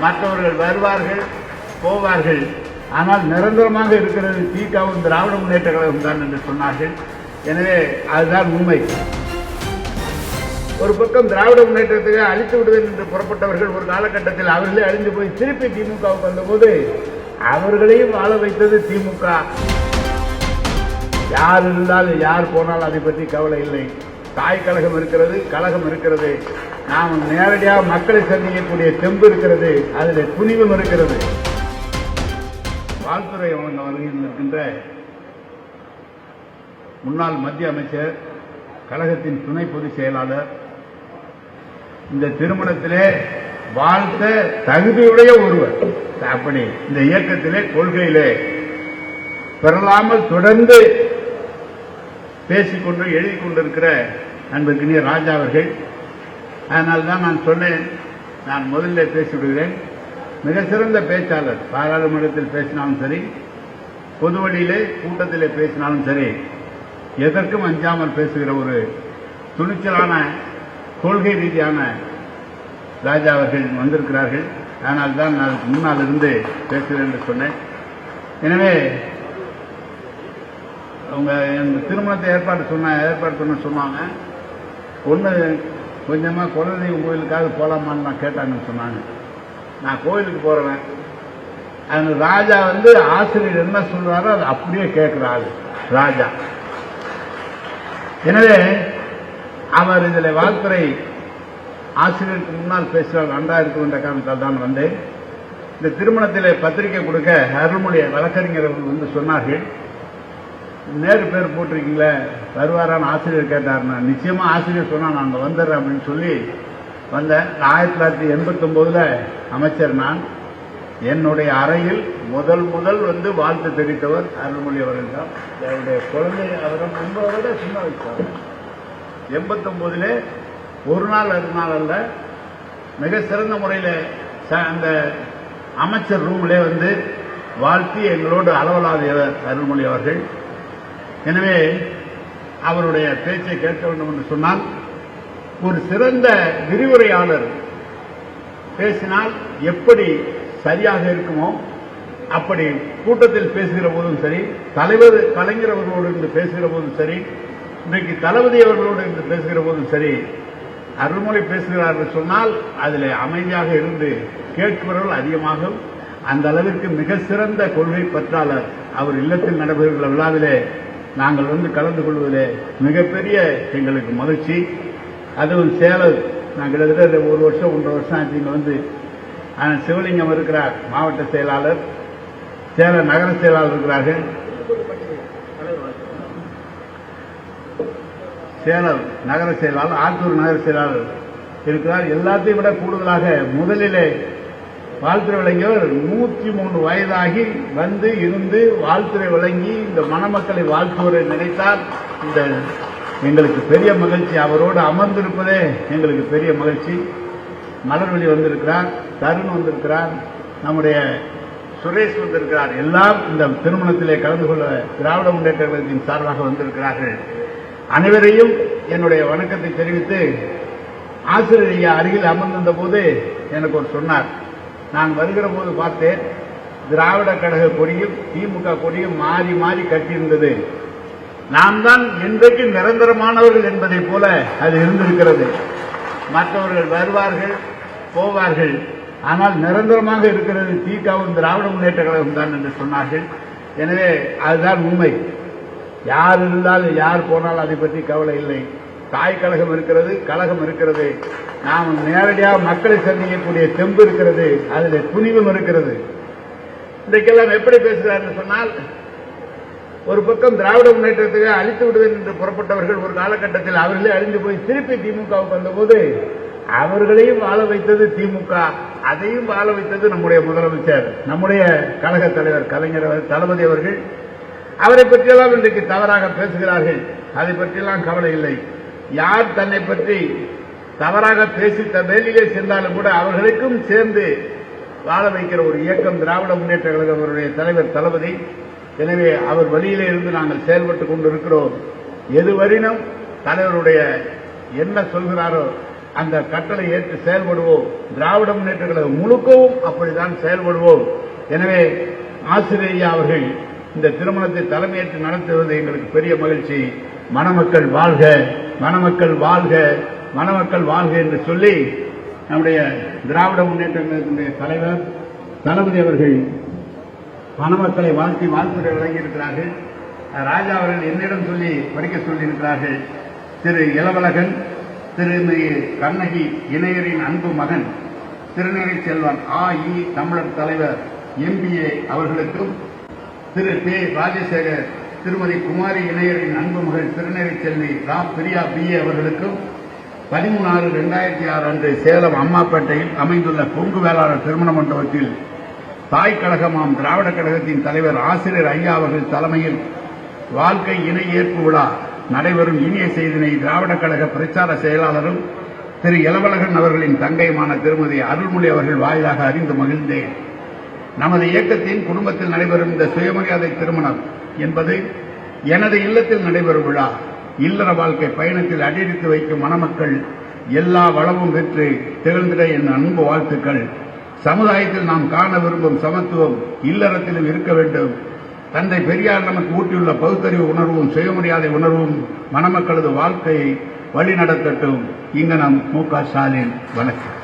மற்றவர்கள் வருவார்கள் போவார்கள், ஆனால் நிரந்தரமாக இருக்கிறது திகாவும் திராவிட முன்னேற்ற கழகம் தான் என்று சொன்னார்கள். எனவே அதுதான் உண்மை. ஒரு பக்கம் திராவிட முன்னேற்றத்தை அழித்து விடுவேன் என்று புறப்பட்டவர்கள் ஒரு காலகட்டத்தில் அவர்களே அழிந்து போய் திருப்பி திமுகவுக்கு வந்தபோது அவர்களையும் வாழ வைத்தது திமுக. யார் இருந்தாலும் யார் போனாலும் அதை பற்றி கவலை இல்லை. தாய் கழகம் இருக்கிறது, கழகம் இருக்கிறது, நாம் நேரடியாக மக்களை சந்திக்கக்கூடிய தெம்பு இருக்கிறது, அதில் துணிவும் இருக்கிறது. வாழ்த்துறை வருகையில் இருக்கின்ற முன்னாள் மத்திய அமைச்சர், கழகத்தின் துணை பொதுச் செயலாளர், இந்த திருமணத்திலே வாழ்த்த தகுதியுடைய ஒருவர். அப்படி இந்த இயக்கத்திலே கொள்கையிலே பெறலாமல் தொடர்ந்து பேசிக்கொண்டு எழுதி கொண்டிருக்கிற அன்பிற்கினிய ராஜா அவர்கள். அதனால்தான் நான் சொன்னேன், நான் முதல்ல பேசிவிடுகிறேன். மிக சிறந்த பேச்சாளர். பாராளுமன்றத்தில் பேசினாலும் சரி, பொது வழியிலே கூட்டத்திலே பேசினாலும் சரி, எதற்கும் அஞ்சாமல் பேசுகிற ஒரு துணிச்சலான கொள்கை ரீதியான ராஜா அவர்கள் வந்திருக்கிறார்கள். ஆனால் தான் நான் முன்னால் இருந்து பேசுகிறேன் என்று சொன்னேன். எனவே அவங்க திருமணத்தை ஏற்பாடு பண்ண சொன்னாங்க. ஒன்று கொஞ்சமாக குலதெய்வம் கோயிலுக்காக போகலாமான்னு நான் கேட்டாங்கன்னு சொன்னாங்க. நான் கோயிலுக்கு போறேன். அந்த ராஜா ஆசிரியர் என்ன சொல்றாரோ அதை அப்படியே கேட்கிறாரு ராஜா. எனவே அவர் இதில் வாழ்த்துறை ஆசிரியருக்கு முன்னால் பேசுகிறார். நன்றா இருக்கும் என்ற காரணத்தால் தான் வந்தேன். இந்த திருமணத்தில் பத்திரிகை கொடுக்க அருள்மொழி வழக்கறிஞர் சொன்னார்கள், நேரு பேர் போட்டிருக்கீங்களே, வருவாரான்னு ஆசிரியர் கேட்டாருன்னா, நிச்சயமா ஆசிரியர் சொன்னா நான் வந்துடுறேன் அப்படின்னு சொல்லி வந்தேன். 1989 அமைச்சர் நான். என்னுடைய அறையில் முதல் வாழ்த்து தெரிவித்தவர் அருள்மொழி அவர்கள் தான். அவருடைய குழந்தை அவரும் என்பவரோட சின்ன வயசு. 89 ஒரு நாள் அல்ல, மிக சிறந்த முறையில் அந்த அமைச்சர் ரூம்லே வாழ்த்தி எங்களோடு அளவலாவியவர் அருள்மொழி அவர்கள். எனவே அவருடைய பேச்சை கேட்க வேண்டும் என்று சொன்னால், ஒரு சிறந்த விரிவுரையாளர் பேசினால் எப்படி சரியாக இருக்குமோ அப்படி கூட்டத்தில் பேசுகிற போதும் சரி, தலைவர் கலைஞர் அவர்களோடு இருந்து பேசுகிற போதும் சரி, இன்றைக்கு தளபதி அவர்களோடு இருந்து பேசுகிற போதும் சரி, அருள்மொழி பேசுகிறார் என்று சொன்னால் அதில் அமைதியாக இருந்து கேட்பவர்கள் அதிகமாகும். அந்த அளவிற்கு மிக சிறந்த கொள்கை பற்றாளர். அவர் இல்லத்தில் நடைபெறுகிற விழாவிலே நாங்கள் கலந்து கொள்வதிலே மிகப்பெரிய எங்களுக்கு மகிழ்ச்சி. அதுவும் சேலம், நான் கிட்டத்தட்ட 1 வருஷம் 1.5 வருஷம் ஆச்சு இங்கே சிவலிங்கம் இருக்கிறார் மாவட்ட செயலாளர், சேலம் நகர செயலாளர் இருக்கிறார்கள், சேலம் நகர செயலாளர், ஆத்தூர் நகர செயலாளர் இருக்கிறார். எல்லாத்தையும் விட கூடுதலாக முதலிலே வாழ்த்துறை வழங்கியவர் 103 வயதாகி இருந்து வாழ்த்துறை வழங்கி இந்த மணமக்களை வாழ்த்துவரை நினைத்தால் இந்த எங்களுக்கு பெரிய மகிழ்ச்சி. அவரோடு அமர்ந்திருப்பதே எங்களுக்கு பெரிய மகிழ்ச்சி. மலர்வழி வந்திருக்கிறார், தருண் வந்திருக்கிறார், நம்முடைய சுரேஷ் வந்திருக்கிறார். எல்லாம் இந்த திருமணத்திலே கலந்து கொள்ள திராவிட முன்னேற்ற கழகத்தின் சார்பாக வந்திருக்கிறார்கள். அனைவரையும் என்னுடைய வணக்கத்தை தெரிவித்து, ஆசிரியர் ஐயா அருகில் அமர்ந்திருந்த போது எனக்கு ஒரு சொன்னார். நான் வருகிற போது பார்த்தேன், திராவிட கழக கொடியும் திமுக கொடியும் மாறி மாறி கட்டியிருந்தது. நாம் தான் இன்றைக்கு நிரந்தரமானவர்கள் என்பதை போல அது இருந்திருக்கிறது. மற்றவர்கள் வருவார்கள் போவார்கள், ஆனால் நிரந்தரமாக இருக்கிறது திகாவும் திராவிட முன்னேற்ற கழகம் தான் என்று சொன்னார்கள். எனவே அதுதான் உண்மை. யார் இருந்தாலும் யார் போனாலும் அதை பற்றி கவலை இல்லை. தாய் கழகம் இருக்கிறது, கழகம் இருக்கிறது, நாம் நேரடியாக மக்களை சந்திக்கக்கூடிய தெம்பு இருக்கிறது, அதில் துணிவும் இருக்கிறது. இன்றைக்கெல்லாம் எப்படி பேசுகிறார் சொன்னால், ஒரு பக்கம் திராவிட முன்னேற்றத்தை அழித்து விடுவேன் என்று புறப்பட்டவர்கள் ஒரு காலகட்டத்தில் அவர்களே அழிந்து போய் திருப்பி திமுகவுக்கு வந்தபோது அவர்களையும் வாழ வைத்தது திமுக, அதையும் வாழ வைத்தது நம்முடைய முதலமைச்சர், நம்முடைய கழக தலைவர் கலைஞர் தளபதி அவர்கள். அவரை பற்றியெல்லாம் இன்றைக்கு தவறாக பேசுகிறார்கள். அதை பற்றியெல்லாம் கவலை இல்லை. யார் தன்னை பற்றி தவறாக பேசி வேலையிலே சென்றாலும் கூட அவர்களுக்கும் சேர்ந்து வாழ வைக்கிற ஒரு இயக்கம் திராவிட முன்னேற்ற கழகம் அவருடைய தலைவர் தளபதி. எனவே அவர் வழியிலே இருந்து நாங்கள் செயல்பட்டுக் கொண்டிருக்கிறோம். எதுவரையினும் தலைவருடைய என்ன சொல்கிறாரோ அந்த கட்டளை ஏற்று செயல்படுவோம். திராவிட முன்னேற்ற கழகம் முழுக்கவும் அப்படித்தான் செயல்படுவோம். எனவே ஆசிரியர் அவர்கள் இந்த திருமணத்தை தலைமையேற்று நடத்துவது எங்களுக்கு பெரிய மகிழ்ச்சி. மணமக்கள் வாழ்க, மணமக்கள் வாழ்க, மணமக்கள் வாழ்க என்று சொல்லி நம்முடைய திராவிட முன்னேற்ற கழகத்தினுடைய தலைவர் தளபதி அவர்கள் மணமக்களை வாழ்த்தி வாழ்த்துறை வழங்கியிருக்கிறார்கள். ராஜா அவர்கள் என்னிடம் சொல்லி படிக்க சொல்லியிருக்கிறார்கள். திரு இளவழகன், திருமதி கண்ணகி இணையரின் அன்பு மகன் திருநெறி செல்வன் ஆஇ தமிழர் தலைவர் MBA அவர்களுக்கும், திரு பே ராஜசேகர் திருமதி குமாரி இணையரின் அன்பு மகள் திருநெறி செல்வி பிரியா BA அவர்களுக்கும் 13/6/2006 அன்று சேலம் அம்மாப்பேட்டையில் அமைந்துள்ள கொங்கு வேளாளர் திருமண மண்டபத்தில் தாய் கழகமாம் திராவிட கழகத்தின் தலைவர் ஆசிரியர் ஐயா அவர்கள் தலைமையில் வாழ்க்கை இணை ஏற்பு விழா நடைபெறும் இனிய செய்தினை திராவிட கழக பிரச்சார செயலாளரும் திரு இளவழகன் அவர்களின் தங்கையுமான திருமதி அருள்மொழி அவர்கள் வாயிலாக அறிந்து மகிழ்ந்தேன். நமது இயக்கத்தின் குடும்பத்தில் நடைபெறும் இந்த சுயமரியாதை திருமணம் என்பது எனது இல்லத்தில் நடைபெறும் விழா. இல்லற வாழ்க்கை பயணத்தில் அடியெடுத்து வைக்கும் மணமக்கள் எல்லா வளமும் பெற்று திகழ்ந்திட என் அன்பு வாழ்த்துக்கள். சமுதாயத்தில் நாம் காண விரும்பும் சமத்துவம் இல்லறத்திலும் இருக்க வேண்டும். தந்தை பெரியார் நமக்கு ஊட்டியுள்ள பகுத்தறிவு உணர்வும் சுயமரியாதை உணர்வும் மணமக்களது வாழ்க்கையை வழிநடத்தட்டும். இங்கனம் மு.க. ஸ்டாலின். வணக்கம்.